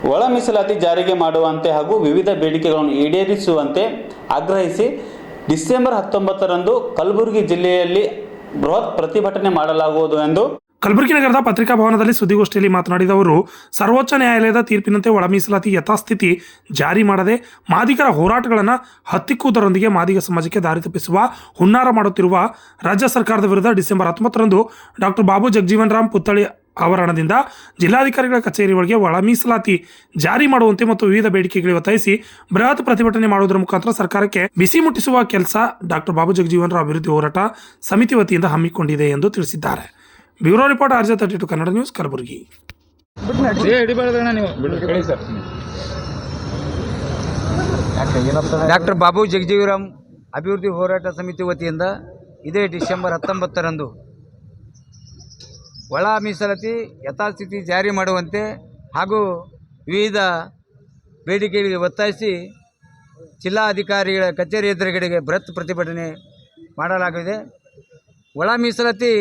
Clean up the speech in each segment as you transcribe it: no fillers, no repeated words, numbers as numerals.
ಒಳ ಮೀಸಲಾತಿ ಜಾರಿಗೆ ಮಾಡುವಂತೆ ಹಾಗೂ ವಿವಿಧ ಬೇಡಿಕೆಗಳನ್ನು ಈಡೇರಿಸುವಂತೆ ಆಗ್ರಹಿಸಿ ಡಿಸೆಂಬರ್ 19ರಂದು ಕಲಬುರಗಿ ಜಿಲ್ಲೆಯಲ್ಲಿ ಬೃಹತ್ ಪ್ರತಿಭಟನೆ ಮಾಡಲಾಗುವುದು ಎಂದು ಕಲಬುರಗಿ ನಗರದ ಪತ್ರಿಕಾ ಭವನದಲ್ಲಿ ಸುದ್ದಿಗೋಷ್ಠಿಯಲ್ಲಿ ಮಾತನಾಡಿದ ಅವರು, ಸರ್ವೋಚ್ಚ ನ್ಯಾಯಾಲಯದ ತೀರ್ಪಿನಂತೆ ಒಳ ಮೀಸಲಾತಿ ಯಥಾಸ್ಥಿತಿ ಜಾರಿ ಮಾಡದೆ ಮಾದಿಗರ ಹೋರಾಟಗಳನ್ನು ಹತ್ತಿಕ್ಕುವುದರೊಂದಿಗೆ ಮಾದಿಗ ಸಮಾಜಕ್ಕೆ ದಾರಿ ತಪ್ಪಿಸುವ ಹುನ್ನಾರ ಮಾಡುತ್ತಿರುವ ರಾಜ್ಯ ಸರ್ಕಾರದ ವಿರುದ್ಧ ಡಿಸೆಂಬರ್ 19ರಂದು ಡಾಕ್ಟರ್ ಬಾಬು ಜಗಜೀವನ್ ರಾಮ್ ಪುತ್ಥಳಿ ಆವರಣದಿಂದ ಜಿಲ್ಲಾಧಿಕಾರಿಗಳ ಕಚೇರಿ ಒಳಗೆ ಒಳ ಮೀಸಲಾತಿ ಜಾರಿ ಮಾಡುವಂತೆ ಮತ್ತು ವಿವಿಧ ಬೇಡಿಕೆಗಳಿಗೆ ಒತ್ತಾಯಿಸಿ ಬೃಹತ್ ಪ್ರತಿಭಟನೆ ಮಾಡುವುದರ ಮುಖಾಂತರ ಸರ್ಕಾರಕ್ಕೆ ಬಿಸಿ ಮುಟ್ಟಿಸುವ ಕೆಲಸ ಡಾಕ್ಟರ್ ಬಾಬು ಜಗಜೀವನ್ ರಾಮ್ ಅಭಿವೃದ್ಧಿ ಹೋರಾಟ ಸಮಿತಿ ವತಿಯಿಂದ ಹಮ್ಮಿಕೊಂಡಿದೆ ಎಂದು ತಿಳಿಸಿದ್ದಾರೆ. Bureau report RJ32 Kannada news Kalaburagi. Doctor Babu Jagjivanram ಅಭಿವೃದ್ಧಿ ಹೋರಾಟ ಸಮಿತಿ ವತಿಯಿಂದ ಇದೇ ಡಿಸೆಂಬರ್ 19ರಂದು ಒಳ ಮೀಸಲಾತಿ ಯಥಾಸ್ಥಿತಿ ಜಾರಿ ಮಾಡುವಂತೆ ಹಾಗೂ ವಿವಿಧ ಬೇಡಿಕೆಗಳಿಗೆ ಒತ್ತಾಯಿಸಿ ಜಿಲ್ಲಾಧಿಕಾರಿಗಳ ಕಚೇರಿ ಎದುರುಗಡೆಗೆ ಬೃಹತ್ ಪ್ರತಿಭಟನೆ ಮಾಡಲಾಗಿದೆ. ಒಳ ಮೀಸಲಾತಿ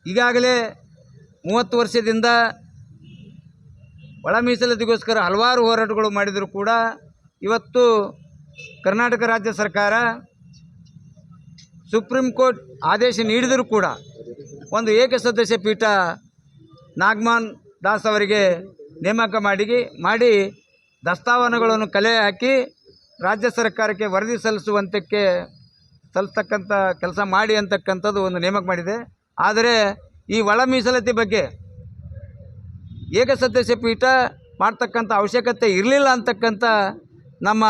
ಈಗಾಗಲೇ 30 ವರ್ಷದಿಂದ ಒಳ ಮೀಸಲಾತಿಗೋಸ್ಕರ ಹಲವಾರು ಹೋರಾಟಗಳು ಮಾಡಿದರೂ ಕೂಡ ಇವತ್ತು ಕರ್ನಾಟಕ ರಾಜ್ಯ ಸರ್ಕಾರ ಸುಪ್ರೀಂ ಕೋರ್ಟ್ ಆದೇಶ ನೀಡಿದರೂ ಕೂಡ ಒಂದು ಏಕಸದಸ್ಯ ಪೀಠ ನಾಗಮಾನ್ ದಾಸ್ ಅವರಿಗೆ ನೇಮಕ ಮಾಡಿ ದಸ್ತಾವೇಜುಗಳನ್ನು ಕಲೆ ಹಾಕಿ ರಾಜ್ಯ ಸರ್ಕಾರಕ್ಕೆ ವರದಿ ಸಲ್ಲಿಸ್ತಕ್ಕಂಥ ಕೆಲಸ ಮಾಡಿ ಅಂತಕ್ಕಂಥದ್ದು ಒಂದು ನೇಮಕ ಮಾಡಿದೆ. ಆದರೆ ಈ ಒಳ ಮೀಸಲಾತಿ ಬಗ್ಗೆ ಏಕಸದಸ್ಯ ಪೀಠ ಮಾಡ್ತಕ್ಕಂಥ ಅವಶ್ಯಕತೆ ಇರಲಿಲ್ಲ ಅಂತಕ್ಕಂಥ ನಮ್ಮ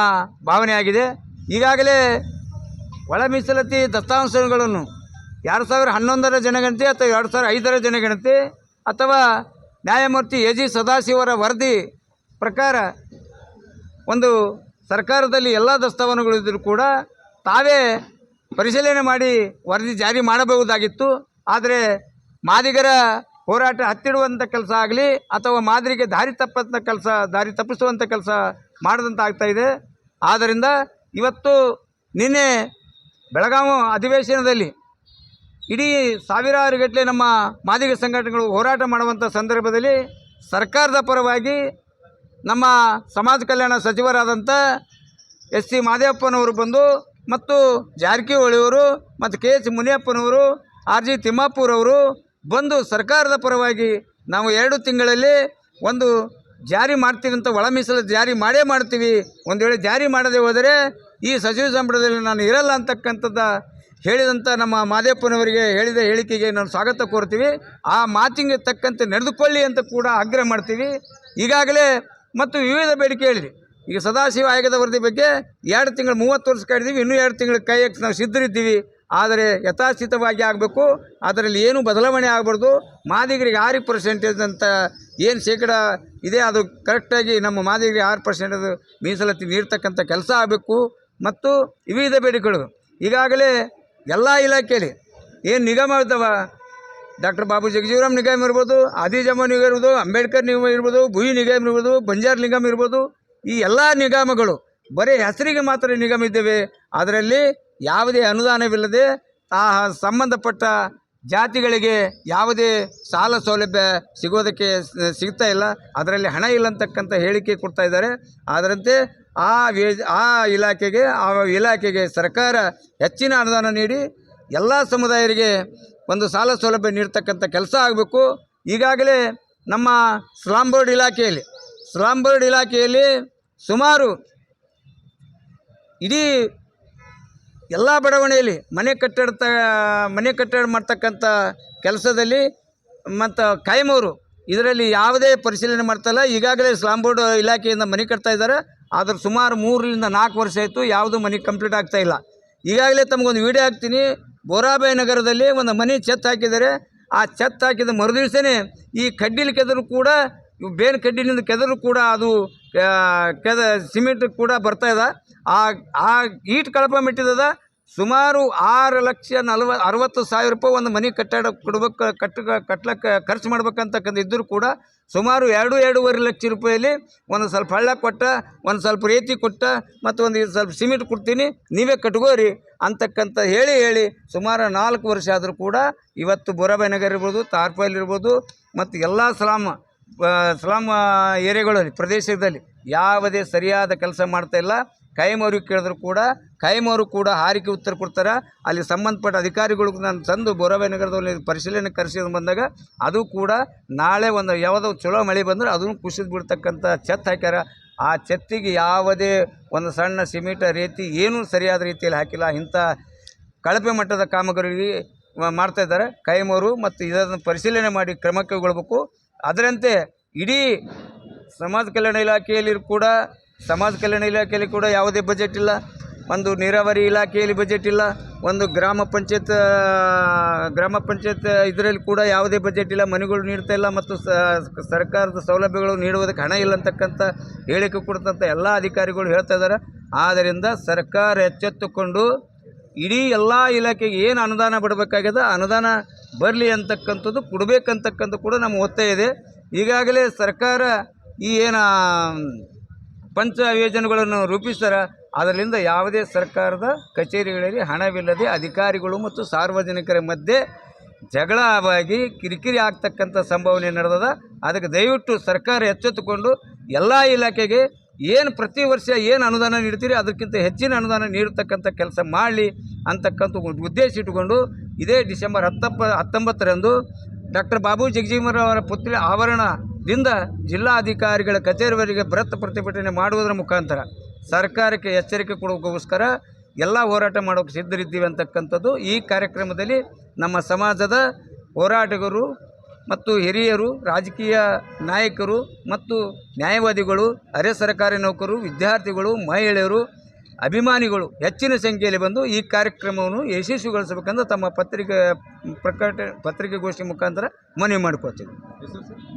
ಭಾವನೆ ಆಗಿದೆ. ಈಗಾಗಲೇ ಒಳ ಮೀಸಲಾತಿ ದತ್ತಾಂಶಗಳನ್ನು 2011ರ ಜನಗಣತಿ ಅಥವಾ 2005ರ ಜನಗಣತಿ ಅಥವಾ ನ್ಯಾಯಮೂರ್ತಿ AG ಸದಾಶಿವರ ವರದಿ ಪ್ರಕಾರ ಒಂದು ಸರ್ಕಾರದಲ್ಲಿ ಎಲ್ಲ ದಸ್ತಾವೇಜುಗಳಿದ್ದರೂ ಕೂಡ ತಾವೇ ಪರಿಶೀಲನೆ ಮಾಡಿ ವರದಿ ಜಾರಿ ಮಾಡಬಹುದಾಗಿತ್ತು. ಆದರೆ ಮಾದಿಗರ ಹೋರಾಟ ಹತ್ತಿಡುವಂಥ ಕೆಲಸ ಆಗಲಿ ಅಥವಾ ಮಾದಿರಿಗೆ ದಾರಿ ತಪ್ಪಿಸುವಂಥ ಕೆಲಸ ಮಾಡಿದಂಥ ಆಗ್ತಾಯಿದೆ. ಆದ್ದರಿಂದ ಇವತ್ತು ನಿನ್ನೆ ಬೆಳಗಾವಿ ಅಧಿವೇಶನದಲ್ಲಿ ಇಡೀ ಸಾವಿರಾರು ಗಟ್ಟಲೆ ನಮ್ಮ ಮಾದಿಗ ಸಂಘಟನೆಗಳು ಹೋರಾಟ ಮಾಡುವಂಥ ಸಂದರ್ಭದಲ್ಲಿ ಸರ್ಕಾರದ ಪರವಾಗಿ ನಮ್ಮ ಸಮಾಜ ಕಲ್ಯಾಣ ಸಚಿವರಾದಂಥ SC ಮಾದೇವಪ್ಪನವರು ಬಂದು ಮತ್ತು ಜಾರಕಿಹೊಳಿಯವರು ಮತ್ತು KH ಮುನಿಯಪ್ಪನವರು RG ತಿಮ್ಮಾಪುರವರು ಬಂದು ಸರ್ಕಾರದ ಪರವಾಗಿ ನಾವು 2 ತಿಂಗಳಲ್ಲಿ ಒಂದು ಜಾರಿ ಮಾಡ್ತೀವಿ ಅಂತ ಒಳ ಮೀಸಲಾತಿ ಜಾರಿ ಮಾಡ್ತೀವಿ, ಒಂದು ವೇಳೆ ಜಾರಿ ಮಾಡದೆ ಹೋದರೆ ಈ ಸಚಿವ ಸಂಪುಟದಲ್ಲಿ ನಾನು ಇರಲ್ಲ ಅಂತಕ್ಕಂಥದ್ದು ಹೇಳಿದಂಥ ನಮ್ಮ ಮಾದೇವಪ್ಪನವರಿಗೆ ಹೇಳಿದ ಹೇಳಿಕೆಗೆ ನಾವು ಸ್ವಾಗತ ಕೋರ್ತೀವಿ. ಆ ಮಾತಿಗೆ ತಕ್ಕಂತೆ ನಡೆದುಕೊಳ್ಳಿ ಅಂತ ಕೂಡ ಆಗ್ರಹ ಮಾಡ್ತೀವಿ. ಈಗಾಗಲೇ ಮತ್ತು ವಿವಿಧ ಬೇಡಿಕೆ ಹೇಳಿದ್ವಿ. ಈಗ ಸದಾಶಿವ ಆಯೋಗದ ವರದಿ ಬಗ್ಗೆ 2 ತಿಂಗಳು 30 ವರ್ಷ ಕಾಯ್ದಿದ್ದೀವಿ, ಇನ್ನೂ 2 ತಿಂಗಳು ಕಾಯಕ್ಕೆ ನಾವು ಸಿದ್ಧರಿದ್ದೀವಿ. ಆದರೆ ಯಥಾಸ್ಥಿತವಾಗಿ ಆಗಬೇಕು, ಅದರಲ್ಲಿ ಏನೂ ಬದಲಾವಣೆ ಆಗಬಾರ್ದು. ಮಾದಿಗರಿಗೆ 6% ಅಂತ ಏನು ಶೇಕಡ ಇದೆ ಅದು ಕರೆಕ್ಟಾಗಿ ನಮ್ಮ ಮಾದಿಗರಿಗೆ 6% ಮೀಸಲಾತಿ ನೀಡ್ತಕ್ಕಂಥ ಕೆಲಸ ಆಗಬೇಕು. ಮತ್ತು ವಿವಿಧ ಬೇಡಿಕೆಗಳು ಈಗಾಗಲೇ ಎಲ್ಲ ಇಲಾಖೆಯಲ್ಲಿ ಏನು ನಿಗಮ ಇದ್ದಾವ, ಡಾಕ್ಟರ್ ಬಾಬು ಜಗಜೀವರಾಮ್ ನಿಗಮ ಇರ್ಬೋದು, ಆದಿಜಾಮ ನಿಗಮ ಇರ್ಬೋದು, ಅಂಬೇಡ್ಕರ್ ನಿಗಮ ಇರ್ಬೋದು, ಭುಯಿ ನಿಗಮ ಇರ್ಬೋದು, ಬಂಜಾರ ನಿಗಮ ಇರ್ಬೋದು, ಈ ಎಲ್ಲ ನಿಗಮಗಳು ಬರೀ ಹೆಸರಿಗೆ ಮಾತ್ರ ನಿಗಮ ಇದ್ದೇವೆ. ಅದರಲ್ಲಿ ಯಾವುದೇ ಅನುದಾನವಿಲ್ಲದೆ ಸಂಬಂಧಪಟ್ಟ ಜಾತಿಗಳಿಗೆ ಯಾವುದೇ ಸಾಲ ಸೌಲಭ್ಯ ಸಿಗ್ತಾ ಇಲ್ಲ. ಅದರಲ್ಲಿ ಹಣ ಇಲ್ಲ ಅಂತಕ್ಕಂಥ ಹೇಳಿಕೆ ಕೊಡ್ತಾ ಇದ್ದಾರೆ. ಅದರಂತೆ ಆ ಇಲಾಖೆಗೆ ಸರ್ಕಾರ ಹೆಚ್ಚಿನ ಅನುದಾನ ನೀಡಿ ಎಲ್ಲ ಸಮುದಾಯರಿಗೆ ಒಂದು ಸಾಲ ಸೌಲಭ್ಯ ನೀಡ್ತಕ್ಕಂಥ ಕೆಲಸ ಆಗಬೇಕು. ಈಗಾಗಲೇ ನಮ್ಮ ಸ್ಲಾಮ್ ಬೋರ್ಡ್ ಇಲಾಖೆಯಲ್ಲಿ ಸುಮಾರು ಇಡೀ ಎಲ್ಲ ಬಡಾವಣೆಯಲ್ಲಿ ಮನೆ ಕಟ್ಟಡ ಮಾಡ್ತಕ್ಕಂಥ ಕೆಲಸದಲ್ಲಿ ಮತ್ತು ಕಾಯಮವರು ಇದರಲ್ಲಿ ಯಾವುದೇ ಪರಿಶೀಲನೆ ಮಾಡ್ತಾಯಿಲ್ಲ. ಈಗಾಗಲೇ ಸ್ಲಾಮ್ ಬೋರ್ಡ್ ಇಲಾಖೆಯಿಂದ ಮನೆ ಕಟ್ತಾ ಇದ್ದಾರೆ. ಆದರೆ ಸುಮಾರು 3 ರಿಂದ 4 ವರ್ಷ ಆಯಿತು, ಯಾವುದೂ ಮನೆ ಕಂಪ್ಲೀಟ್ ಆಗ್ತಾಯಿಲ್ಲ. ಈಗಾಗಲೇ ತಮಗೊಂದು ವಿಡಿಯೋ ಹಾಕ್ತೀನಿ. ಬೋರಾಬಾಯಿ ನಗರದಲ್ಲಿ ಒಂದು ಮನೆ ಛತ್ ಹಾಕಿದ್ದಾರೆ. ಆ ಛತ್ ಹಾಕಿದ ಮರುದಿವಸನೇ ಈ ಕಡ್ಡಿಲಿ ಕೆದರು ಕೂಡ ಬೇರೆ ಕಡ್ಡಿನಿಂದ ಕೆದರು ಕೂಡ ಅದು ಸಿಮೆಂಟ್ ಕೂಡ ಬರ್ತಾಯಿದೆ. ಆ ಈಟ್ ಕಳಪ ಮೆಟ್ಟಿದ ಸುಮಾರು 6,60,000 ರೂಪಾಯಿ ಒಂದು ಮನೆ ಕಟ್ಟಡ ಕಟ್ಲಕ್ಕೆ ಖರ್ಚು ಮಾಡ್ಬೇಕಂತಕ್ಕಂಥ ಇದ್ದರೂ ಕೂಡ ಸುಮಾರು 2-2.5 ಲಕ್ಷ ರೂಪಾಯಲ್ಲಿ ಒಂದು ಸ್ವಲ್ಪ ಹಳ್ಳ ಕೊಟ್ಟ, ಒಂದು ಸ್ವಲ್ಪ ರೇತಿ ಕೊಟ್ಟ, ಮತ್ತು ಒಂದು ಸ್ವಲ್ಪ ಸಿಮೆಂಟ್ ಕೊಡ್ತೀನಿ ನೀವೇ ಕಟ್ಕೋರಿ ಅಂತಕ್ಕಂಥ ಹೇಳಿ ಸುಮಾರು 4 ವರ್ಷ ಆದರೂ ಕೂಡ ಇವತ್ತು ಬೋರಾಬಾಯಿ ನಗರ ಇರ್ಬೋದು, ತಾರ್ಪಾಲ್ ಇರ್ಬೋದು, ಮತ್ತು ಎಲ್ಲ ಸ್ಲಮ್ ಏರಿಯಾಗಳಲ್ಲಿ ಪ್ರದೇಶದಲ್ಲಿ ಯಾವುದೇ ಸರಿಯಾದ ಕೆಲಸ ಮಾಡ್ತಾ ಇಲ್ಲ. ಕೈಮವ್ರಿಗೆ ಕೇಳಿದ್ರು ಕೂಡ ಕೈಮವರು ಕೂಡ ಹಾರಿಕೆ ಉತ್ತರ ಕೊಡ್ತಾರೆ. ಅಲ್ಲಿ ಸಂಬಂಧಪಟ್ಟ ಅಧಿಕಾರಿಗಳಿಗೂ ನಾನು ತಂದು ಬೋರಾಬಾಯಿ ನಗರದಲ್ಲಿ ಪರಿಶೀಲನೆ ಕರೆಸಿದ ಬಂದಾಗ ಅದು ಕೂಡ ನಾಳೆ ಒಂದು ಯಾವುದೋ ಚಲೋ ಮಳೆ ಬಂದರೆ ಅದನ್ನು ಕುಸಿದು ಬಿಡ್ತಕ್ಕಂಥ ಛತ್ ಹಾಕ್ಯಾರ. ಆ ಛತ್ತಿಗೆ ಯಾವುದೇ ಒಂದು ಸಣ್ಣ ಸಿಮೆಂಟ್ ರೀತಿ ಏನೂ ಸರಿಯಾದ ರೀತಿಯಲ್ಲಿ ಹಾಕಿಲ್ಲ. ಇಂಥ ಕಳಪೆ ಮಟ್ಟದ ಕಾಮಗಾರಿಗೆ ಮಾಡ್ತಾಯಿದ್ದಾರೆ ಕೈಮವರು. ಮತ್ತು ಇದನ್ನು ಪರಿಶೀಲನೆ ಮಾಡಿ ಕ್ರಮ ಕೈಗೊಳ್ಳಬೇಕು. ಅದರಂತೆ ಇಡೀ ಸಮಾಜ ಕಲ್ಯಾಣ ಇಲಾಖೆಯಲ್ಲಿ ಕೂಡ ಯಾವುದೇ ಬಜೆಟ್ ಇಲ್ಲ. ಒಂದು ನೀರಾವರಿ ಇಲಾಖೆಯಲ್ಲಿ ಬಜೆಟ್ ಇಲ್ಲ. ಒಂದು ಗ್ರಾಮ ಪಂಚಾಯತ್ ಇದರಲ್ಲಿ ಕೂಡ ಯಾವುದೇ ಬಜೆಟ್ ಇಲ್ಲ. ಮನೆಗಳು ನೀಡ್ತಾ ಇಲ್ಲ ಮತ್ತು ಸರ್ಕಾರದ ಸೌಲಭ್ಯಗಳು ನೀಡುವುದಕ್ಕೆ ಹಣ ಇಲ್ಲ ಅಂತಕ್ಕಂಥ ಹೇಳಿಕೆ ಕೊಡ್ತಂಥ ಎಲ್ಲ ಅಧಿಕಾರಿಗಳು ಹೇಳ್ತಾ ಇದ್ದಾರೆ. ಆದ್ದರಿಂದ ಸರ್ಕಾರ ಎಚ್ಚೆತ್ತುಕೊಂಡು ಇಡೀ ಎಲ್ಲ ಇಲಾಖೆಗೆ ಏನು ಅನುದಾನ ಬಿಡಬೇಕಾಗಿದೆ ಅನುದಾನ ಬರಲಿ ಅಂತಕ್ಕಂಥದ್ದು ಕೊಡಬೇಕಂತಕ್ಕಂಥ ಕೂಡ ನಮ್ಮ ಒತ್ತಾಯ ಇದೆ. ಈಗಾಗಲೇ ಸರ್ಕಾರ ಈ ಏನು ಪಂಚ ಯೋಜನೆಗಳನ್ನು ರೂಪಿಸ್ತಾರೆ. ಅದರಿಂದ ಯಾವುದೇ ಸರ್ಕಾರದ ಕಚೇರಿಗಳಲ್ಲಿ ಹಣವಿಲ್ಲದೆ ಅಧಿಕಾರಿಗಳು ಮತ್ತು ಸಾರ್ವಜನಿಕರ ಮಧ್ಯೆ ಜಗಳವಾಗಿ ಕಿರಿಕಿರಿ ಆಗ್ತಕ್ಕಂಥ ಸಂಭಾವನೆ ನಡೆದದ. ಅದಕ್ಕೆ ದಯವಿಟ್ಟು ಸರ್ಕಾರ ಎಚ್ಚೆತ್ತುಕೊಂಡು ಎಲ್ಲ ಇಲಾಖೆಗೆ ಏನು ಪ್ರತಿ ವರ್ಷ ಏನು ಅನುದಾನ ನೀಡ್ತೀರಿ ಅದಕ್ಕಿಂತ ಹೆಚ್ಚಿನ ಅನುದಾನ ನೀಡತಕ್ಕಂಥ ಕೆಲಸ ಮಾಡಲಿ ಅಂತಕ್ಕಂಥ ಉದ್ದೇಶ ಇಟ್ಟುಕೊಂಡು ಇದೇ ಡಿಸೆಂಬರ್ 19ರಂದು ಡಾಕ್ಟರ್ ಬಾಬು ಜಗಜೀವನರಾವ್ ಅವರ ಪುತ್ರಿ ಆವರಣದಿಂದ ಜಿಲ್ಲಾಧಿಕಾರಿಗಳ ಕಚೇರಿವರೆಗೆ ಬೃಹತ್ ಪ್ರತಿಭಟನೆ ಮಾಡುವುದರ ಮುಖಾಂತರ ಸರ್ಕಾರಕ್ಕೆ ಎಚ್ಚರಿಕೆ ಕೊಡೋಕ್ಕೋಸ್ಕರ ಎಲ್ಲ ಹೋರಾಟ ಮಾಡೋಕ್ಕೆ ಸಿದ್ಧರಿದ್ದೀವಿ ಅಂತಕ್ಕಂಥದ್ದು. ಈ ಕಾರ್ಯಕ್ರಮದಲ್ಲಿ ನಮ್ಮ ಸಮಾಜದ ಹೋರಾಟಗಾರರು ಮತ್ತು ಹಿರಿಯರು, ರಾಜಕೀಯ ನಾಯಕರು ಮತ್ತು ನ್ಯಾಯವಾದಿಗಳು, ಅರೆ ಸರ್ಕಾರಿ ನೌಕರರು, ವಿದ್ಯಾರ್ಥಿಗಳು, ಮಹಿಳೆಯರು, ಅಭಿಮಾನಿಗಳು ಹೆಚ್ಚಿನ ಸಂಖ್ಯೆಯಲ್ಲಿ ಬಂದು ಈ ಕಾರ್ಯಕ್ರಮವನ್ನು ಯಶಸ್ವಿಗೊಳಿಸಬೇಕೆಂದು ತಮ್ಮ ಪತ್ರಿಕೆಗೋಷ್ಠಿ ಮುಖಾಂತರ ಮನವಿ ಮಾಡಿಕೊಳ್ತೀವಿ.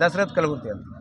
ದಸರಥ್ ಕಲಬುರ್ಗಿ ಅಂತ.